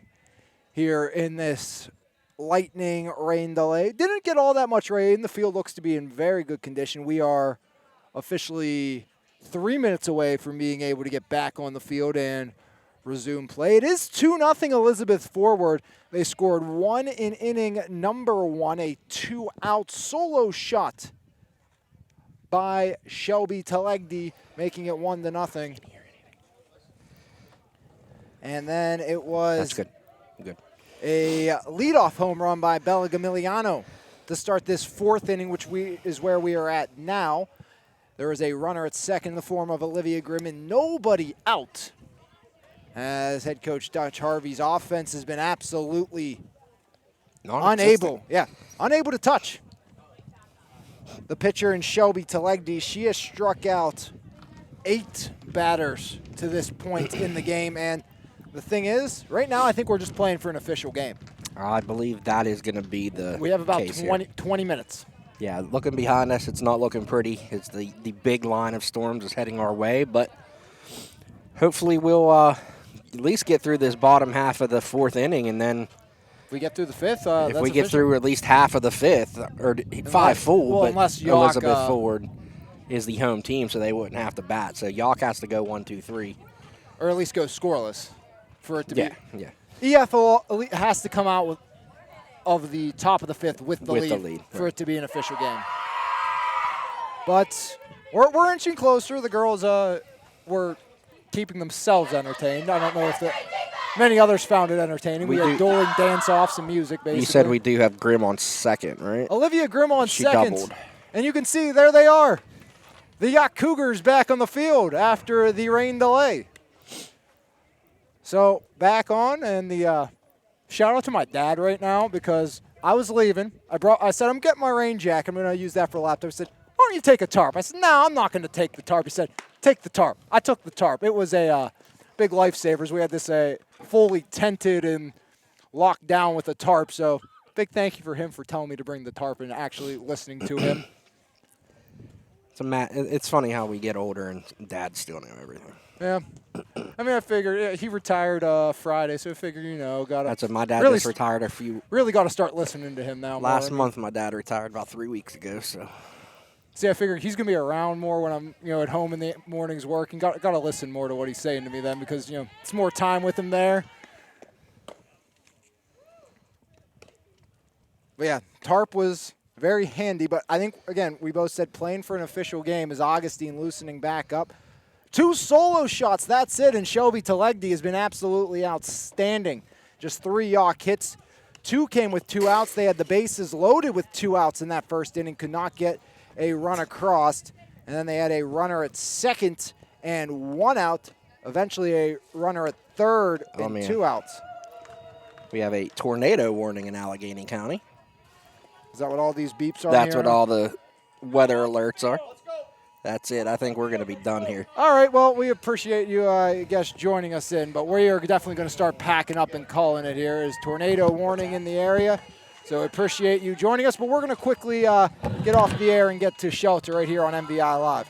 here in this lightning rain delay. Didn't get all that much rain. The field looks to be in very good condition. We are officially 3 minutes away from being able to get back on the field and resume play. It is 2-0 Elizabeth forward. They scored one in inning number 1, a 2-out solo shot by Shelby Telegdi, making it 1-0. And then it was That's good. Good. a leadoff home run by Bella Gamiliano to start this 4th inning, which is where we are at now. There is a runner at second in the form of Olivia Grimm, and nobody out, as head coach Dutch Harvey's offense has been absolutely unable to touch the pitcher in Shelby Telegdi. She has struck out 8 batters to this point in the game, and the thing is, right now I think we're just playing for an official game. I believe that is going to be the We have about case 20 minutes. Yeah, looking behind us, it's not looking pretty. It's the big line of storms is heading our way, but hopefully we'll at least get through this bottom half of the 4th inning, and then If we get through the 5th, if we get through at least half of the 5th, or 5 full, well, but unless Yough, Elizabeth Ford is the home team, so they wouldn't have to bat. So Yough has to go 1, 2, 3. or at least go scoreless for it to Yeah, be. yeah. EFL has to come out of the top of the 5th with the lead for right. it to be an official game. But we're inching closer. The girls were keeping themselves entertained. I don't know if many others found it entertaining. We had dueling dance-offs and music, basically. You said we do have Grimm on second, right? Olivia Grimm on She second. doubled. And you can see, there they are. The Yough Cougars back on the field after the rain delay. So back on, and the shout out to my dad right now, because I was leaving. I said, I'm getting my rain jacket. I'm going to use that for a laptop. He said, why don't you take a tarp? I said, no, I'm not going to take the tarp. He said, take the tarp. I took the tarp. It was a big lifesavers. We had this fully tented and locked down with a tarp. So big thank you for him for telling me to bring the tarp and actually listening to him. It's funny how we get older and dads still know everything. Yeah. I mean, I figured he retired Friday, so I figured, got to. That's what my dad really just retired a few. Really got to start listening to him now. Last month, my dad retired about 3 weeks ago. So. See, I figured he's gonna be around more when I'm, at home in the mornings working. Got to listen more to what he's saying to me then, because it's more time with him there. But yeah, tarp was very handy. But I think again, we both said playing for an official game is Augustine loosening back up. 2 solo shots, that's it, and Shelby Telegdi has been absolutely outstanding. Just 3 Yough hits. 2 came with 2 outs. They had the bases loaded with 2 outs in that first inning, could not get a run across. And then they had a runner at second and 1 out. Eventually a runner at third and 2 outs. We have a tornado warning in Allegheny County. Is that what all these beeps are? That's what all the weather alerts are. That's it. I think we're going to be done here. All right. Well, we appreciate you, guys, joining us in. But we are definitely going to start packing up and calling it here. Is tornado warning in the area. So I appreciate you joining us. But we're going to quickly get off the air and get to shelter right here on MVI Live.